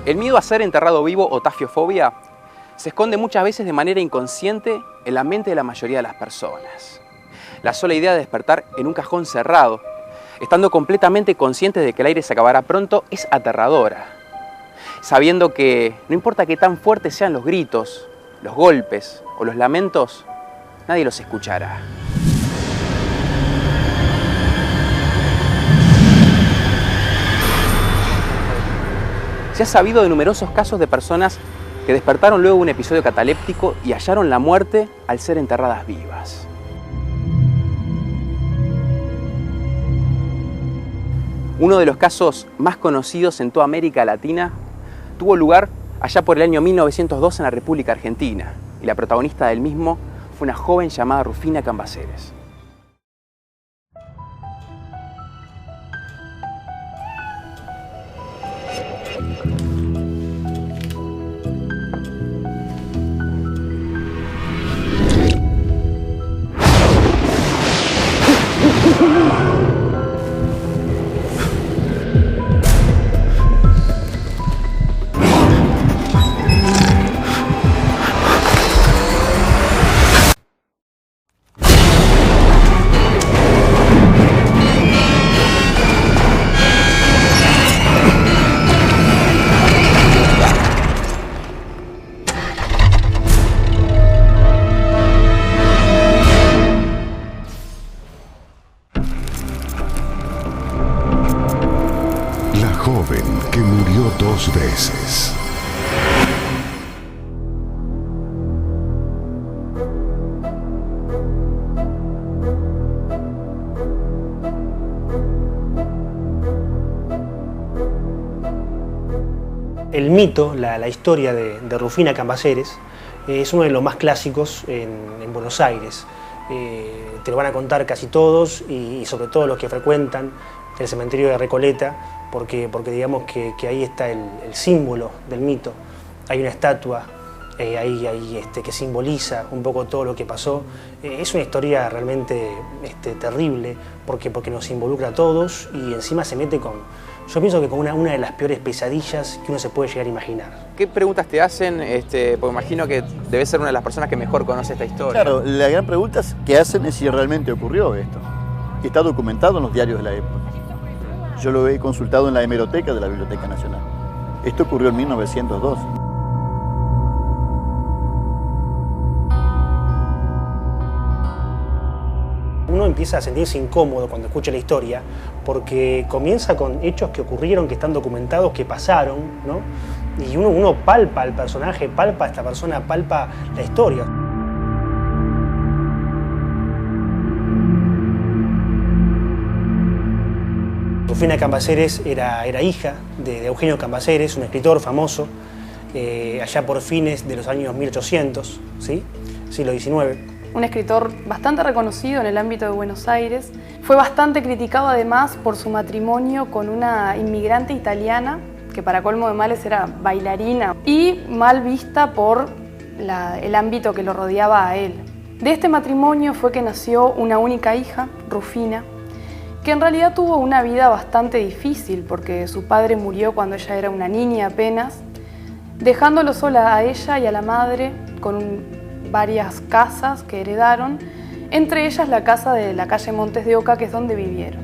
El miedo a ser enterrado vivo o tafiofobia se esconde muchas veces de manera inconsciente en la mente de la mayoría de las personas. La sola idea de despertar en un cajón cerrado, estando completamente conscientes de que el aire se acabará pronto, es aterradora. Sabiendo que no importa qué tan fuertes sean los gritos, los golpes o los lamentos, nadie los escuchará. Se ha sabido de numerosos casos de personas que despertaron luego de un episodio cataléptico y hallaron la muerte al ser enterradas vivas. Uno de los casos más conocidos en toda América Latina tuvo lugar allá por el año 1902 en la República Argentina, y la protagonista del mismo fue una joven llamada Rufina Cambaceres. Joven que murió 2 veces. El mito, la historia de Rufina Cambaceres es uno de los más clásicos en Buenos Aires. Te lo van a contar casi todos y sobre todo los que frecuentan el cementerio de Recoleta, porque digamos que ahí está el símbolo del mito. Hay una estatua que simboliza un poco todo lo que pasó. Es una historia realmente terrible porque nos involucra a todos y encima se mete con, yo pienso que con una de las peores pesadillas que uno se puede llegar a imaginar. ¿Qué preguntas te hacen? Porque imagino que debes ser una de las personas que mejor conoce esta historia. Claro, la gran pregunta que hacen es si realmente ocurrió esto. Y está documentado en los diarios de la época. Yo lo he consultado en la hemeroteca de la Biblioteca Nacional. Esto ocurrió en 1902. Uno empieza a sentirse incómodo cuando escucha la historia porque comienza con hechos que ocurrieron, que están documentados, que pasaron, ¿no? Y uno palpa al personaje, palpa a esta persona, palpa la historia. Rufina Cambaceres era hija de Eugenio Cambaceres, un escritor famoso, allá por fines de los años 1800, ¿sí? Siglo XIX. Un escritor bastante reconocido en el ámbito de Buenos Aires. Fue bastante criticado además por su matrimonio con una inmigrante italiana, que para colmo de males era bailarina, y mal vista por el ámbito que lo rodeaba a él. De este matrimonio fue que nació una única hija, Rufina, que en realidad tuvo una vida bastante difícil porque su padre murió cuando ella era una niña apenas, dejándolo sola a ella y a la madre con varias casas que heredaron, entre ellas la casa de la calle Montes de Oca, que es donde vivieron.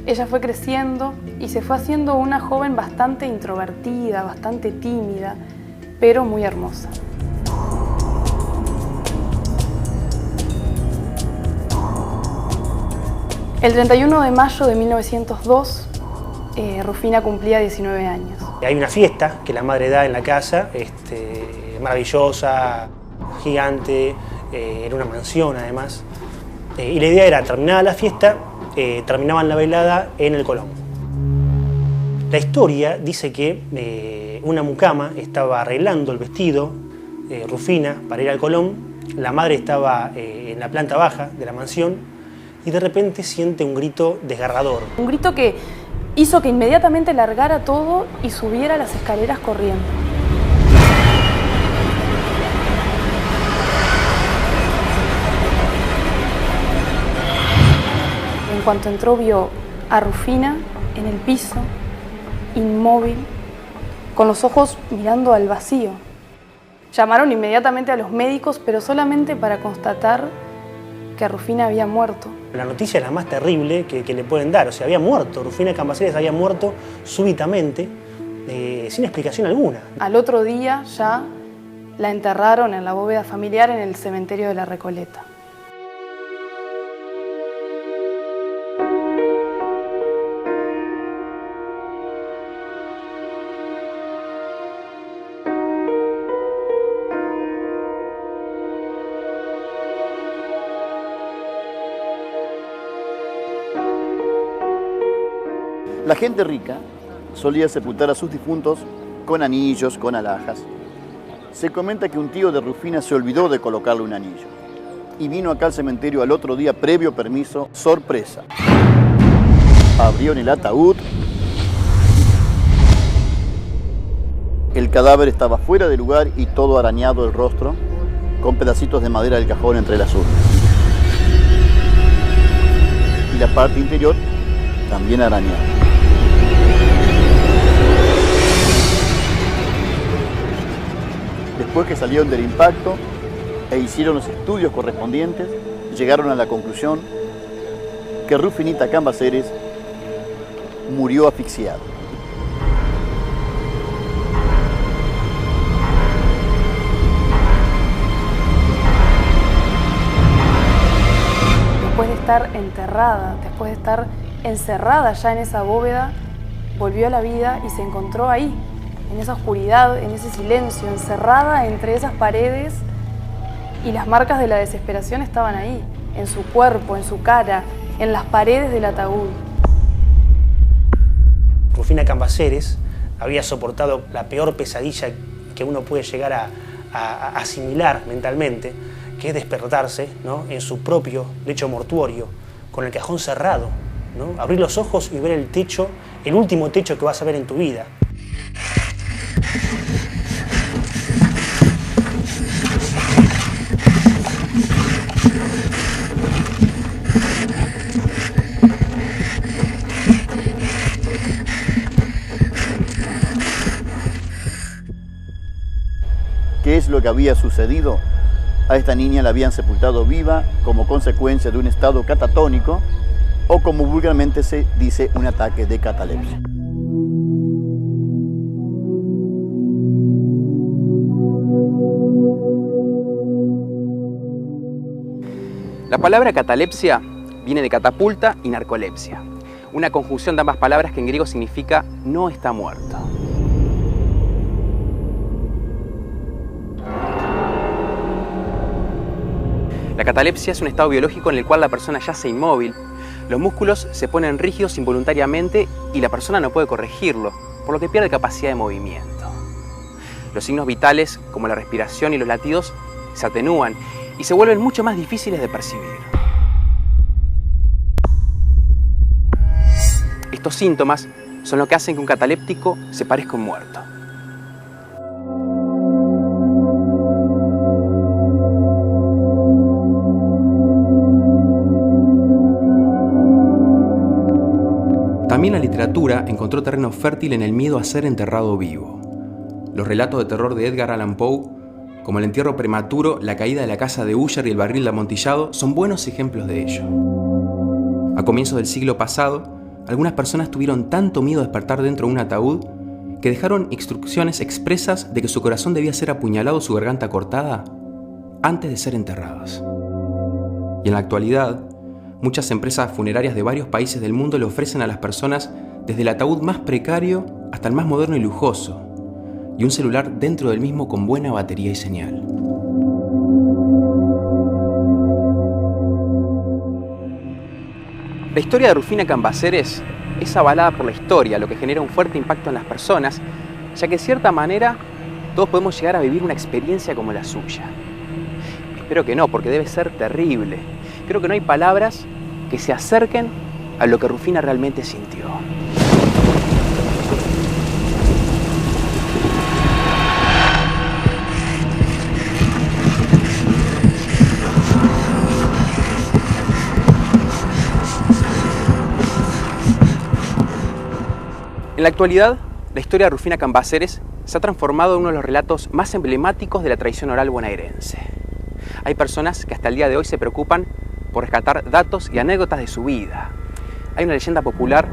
Ella fue creciendo y se fue haciendo una joven bastante introvertida, bastante tímida, pero muy hermosa. El 31 de mayo de 1902, Rufina cumplía 19 años. Hay una fiesta que la madre da en la casa, maravillosa, gigante, en una mansión además, y la idea era, terminada la fiesta, terminaban la velada en el Colón. La historia dice que una mucama estaba arreglando el vestido, Rufina, para ir al Colón. La madre estaba en la planta baja de la mansión y de repente siente un grito desgarrador. Un grito que hizo que inmediatamente largara todo y subiera las escaleras corriendo. En cuanto entró, vio a Rufina en el piso, inmóvil, con los ojos mirando al vacío. Llamaron inmediatamente a los médicos, pero solamente para constatar que Rufina había muerto. La noticia es la más terrible que le pueden dar. O sea, había muerto. Rufina Cambaceres había muerto súbitamente, sin explicación alguna. Al otro día ya la enterraron en la bóveda familiar en el cementerio de la Recoleta. La gente rica solía sepultar a sus difuntos con anillos, con alhajas. Se comenta que un tío de Rufina se olvidó de colocarle un anillo y vino acá al cementerio al otro día previo permiso, sorpresa. Abrieron el ataúd. El cadáver estaba fuera de lugar y todo arañado el rostro, con pedacitos de madera del cajón entre las urnas. Y la parte interior también arañada. Después que salieron del impacto e hicieron los estudios correspondientes, llegaron a la conclusión que Rufinita Cambaceres murió asfixiado. Después de estar enterrada, después de estar encerrada ya en esa bóveda, volvió a la vida y se encontró ahí, en esa oscuridad, en ese silencio, encerrada entre esas paredes, y las marcas de la desesperación estaban ahí, en su cuerpo, en su cara, en las paredes del ataúd. Rufina Cambaceres había soportado la peor pesadilla que uno puede llegar a asimilar mentalmente, que es despertarse, ¿no?, en su propio lecho mortuorio, con el cajón cerrado, ¿no? Abrir los ojos y ver el techo, el último techo que vas a ver en tu vida. ¿Qué es lo que había sucedido? A esta niña la habían sepultado viva como consecuencia de un estado catatónico o, como vulgarmente se dice, un ataque de catalepsia. La palabra catalepsia viene de catapulta y narcolepsia, una conjunción de ambas palabras que en griego significa no está muerto. La catalepsia es un estado biológico en el cual la persona yace inmóvil, los músculos se ponen rígidos involuntariamente y la persona no puede corregirlo, por lo que pierde capacidad de movimiento. Los signos vitales, como la respiración y los latidos, se atenúan y se vuelven mucho más difíciles de percibir. Estos síntomas son lo que hacen que un cataléptico se parezca a un muerto. También la literatura encontró terreno fértil en el miedo a ser enterrado vivo. Los relatos de terror de Edgar Allan Poe, como el entierro prematuro, la caída de la casa de Usher y el barril de amontillado, son buenos ejemplos de ello. A comienzos del siglo pasado, algunas personas tuvieron tanto miedo a despertar dentro de un ataúd que dejaron instrucciones expresas de que su corazón debía ser apuñalado o su garganta cortada antes de ser enterradas. Y en la actualidad, muchas empresas funerarias de varios países del mundo le ofrecen a las personas desde el ataúd más precario hasta el más moderno y lujoso, y un celular dentro del mismo con buena batería y señal. La historia de Rufina Cambaceres es avalada por la historia, lo que genera un fuerte impacto en las personas, ya que de cierta manera todos podemos llegar a vivir una experiencia como la suya. Espero que no, porque debe ser terrible. Creo que no hay palabras que se acerquen a lo que Rufina realmente sintió. En la actualidad, la historia de Rufina Cambaceres se ha transformado en uno de los relatos más emblemáticos de la tradición oral bonaerense. Hay personas que hasta el día de hoy se preocupan por rescatar datos y anécdotas de su vida. Hay una leyenda popular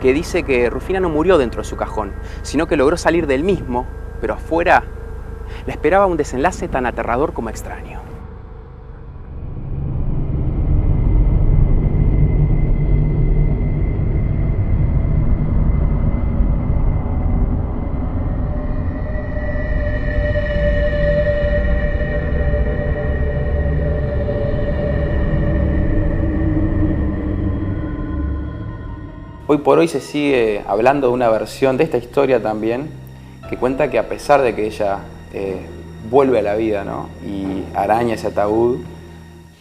que dice que Rufina no murió dentro de su cajón, sino que logró salir del mismo, pero afuera la esperaba un desenlace tan aterrador como extraño. Hoy por hoy se sigue hablando de una versión de esta historia también, que cuenta que a pesar de que ella vuelve a la vida, ¿no?, y araña ese ataúd,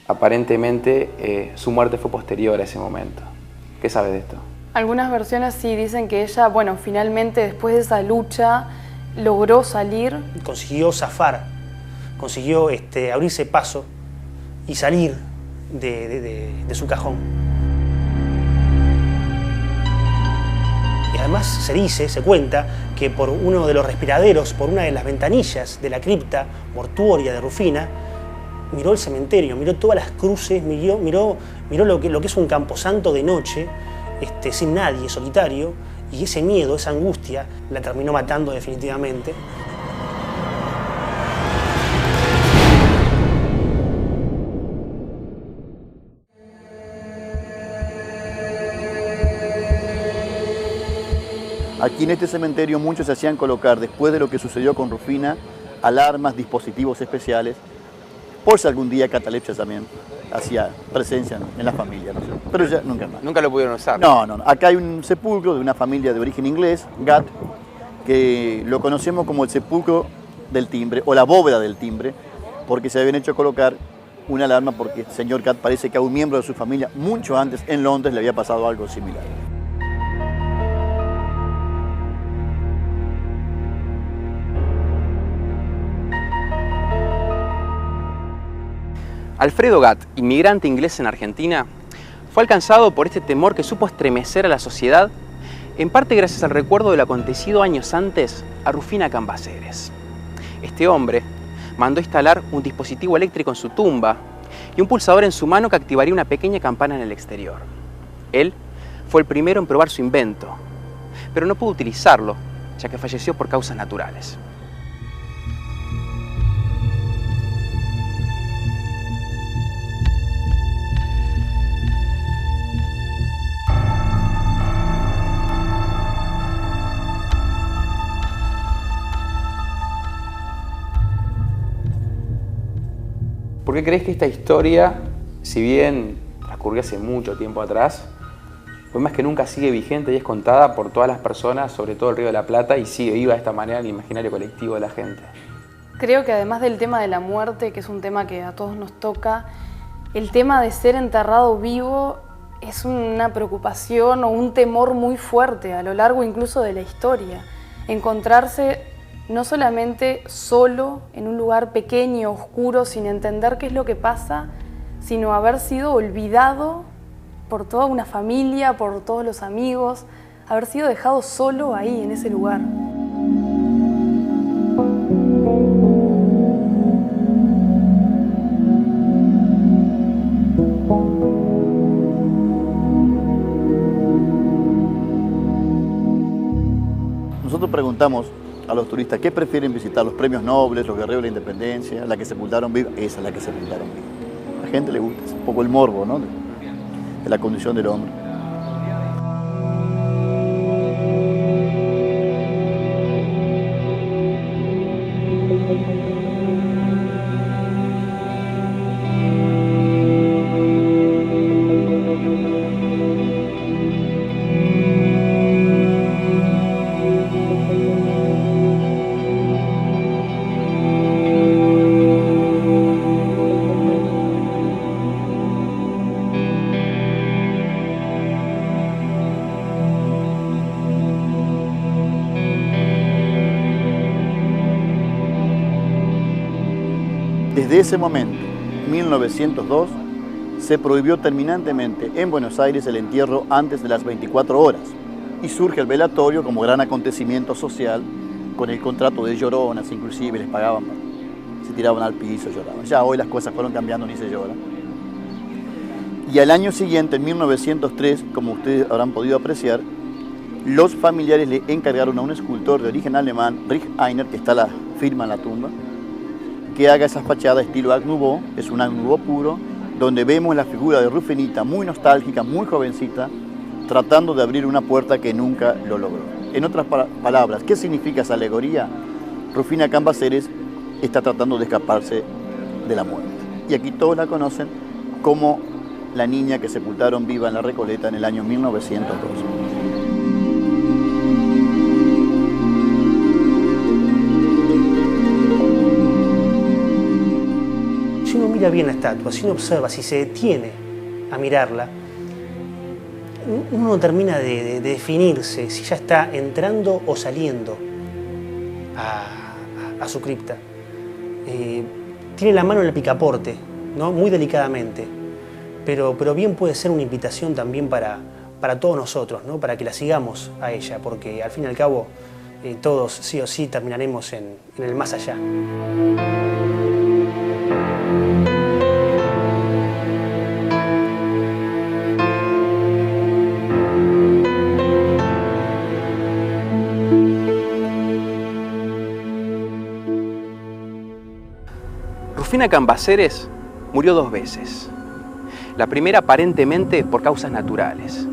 aparentemente su muerte fue posterior a ese momento. ¿Qué sabes de esto? Algunas versiones sí dicen que ella, bueno, finalmente después de esa lucha logró salir. Consiguió zafar, consiguió abrirse paso y salir de su cajón. Y además se cuenta que por uno de los respiraderos, por una de las ventanillas de la cripta mortuoria de Rufina, miró el cementerio, miró todas las cruces, miró lo que es un camposanto de noche, sin nadie, solitario, y ese miedo, esa angustia, la terminó matando definitivamente. Aquí en este cementerio muchos se hacían colocar, después de lo que sucedió con Rufina, alarmas, dispositivos especiales, por si algún día catalepsia también hacía presencia en la familia, ¿no? Pero ya nunca más. ¿Nunca lo pudieron usar? No. Acá hay un sepulcro de una familia de origen inglés, Gatt, que lo conocemos como el sepulcro del timbre, o la bóveda del timbre, porque se habían hecho colocar una alarma porque el señor Gatt parece que a un miembro de su familia, mucho antes, en Londres, le había pasado algo similar. Alfredo Gatt, inmigrante inglés en Argentina, fue alcanzado por este temor que supo estremecer a la sociedad, en parte gracias al recuerdo de lo acontecido años antes a Rufina Cambaceres. Este hombre mandó instalar un dispositivo eléctrico en su tumba y un pulsador en su mano que activaría una pequeña campana en el exterior. Él fue el primero en probar su invento, pero no pudo utilizarlo, ya que falleció por causas naturales. ¿Por qué crees que esta historia, si bien transcurrió hace mucho tiempo atrás, hoy más que nunca sigue vigente y es contada por todas las personas, sobre todo el Río de la Plata, y sigue viva de esta manera en el imaginario colectivo de la gente? Creo que además del tema de la muerte, que es un tema que a todos nos toca, el tema de ser enterrado vivo es una preocupación o un temor muy fuerte a lo largo incluso de la historia. Encontrarse no solamente solo en un lugar pequeño, oscuro, sin entender qué es lo que pasa, sino haber sido olvidado por toda una familia, por todos los amigos, haber sido dejado solo ahí, en ese lugar. Nosotros preguntamos a los turistas qué prefieren visitar, los premios nobles, los guerreros de la independencia, la que sepultaron viva. Esa es la que sepultaron viva. A la gente le gusta, es un poco el morbo, ¿no?, de la condición del hombre. Desde ese momento, 1902, se prohibió terminantemente en Buenos Aires el entierro antes de las 24 horas y surge el velatorio como gran acontecimiento social con el contrato de lloronas, inclusive les pagaban, se tiraban al piso, lloraban. Ya hoy las cosas fueron cambiando, ni se llora. Y al año siguiente, en 1903, como ustedes habrán podido apreciar, los familiares le encargaron a un escultor de origen alemán, Rich Einer, que está la firma en la tumba, que haga esa fachada estilo Art Nouveau, es un Art Nouveau puro, donde vemos la figura de Rufinita muy nostálgica, muy jovencita, tratando de abrir una puerta que nunca lo logró. En otras palabras, ¿qué significa esa alegoría? Rufina Cambaceres está tratando de escaparse de la muerte. Y aquí todos la conocen como la niña que sepultaron viva en la Recoleta en el año 1902. Si uno mira bien la estatua, si uno observa, si se detiene a mirarla, uno no termina de definirse si ya está entrando o saliendo a su cripta. Tiene la mano en el picaporte, ¿no? Muy delicadamente, pero bien puede ser una invitación también para todos nosotros, ¿no? Para que la sigamos a ella, porque al fin y al cabo todos sí o sí terminaremos en el más allá. Rufina Cambaceres murió 2 veces. La primera aparentemente por causas naturales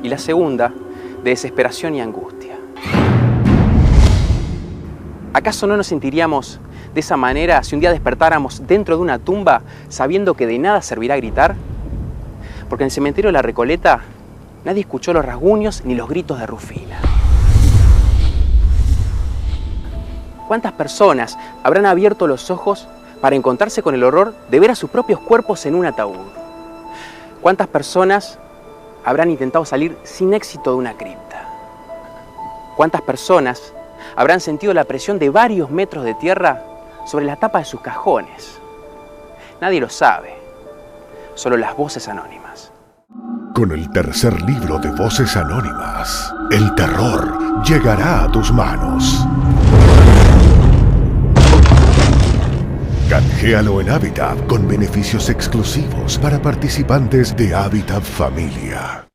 y la segunda de desesperación y angustia. ¿Acaso no nos sentiríamos de esa manera si un día despertáramos dentro de una tumba sabiendo que de nada servirá gritar? Porque en el cementerio de la Recoleta nadie escuchó los rasguños ni los gritos de Rufina. ¿Cuántas personas habrán abierto los ojos para encontrarse con el horror de ver a sus propios cuerpos en un ataúd? ¿Cuántas personas habrán intentado salir sin éxito de una cripta? ¿Cuántas personas habrán sentido la presión de varios metros de tierra sobre la tapa de sus cajones? Nadie lo sabe, solo las voces anónimas. Con el tercer libro de Voces Anónimas, el terror llegará a tus manos. Canjéalo en Habitat con beneficios exclusivos para participantes de Habitat Familia.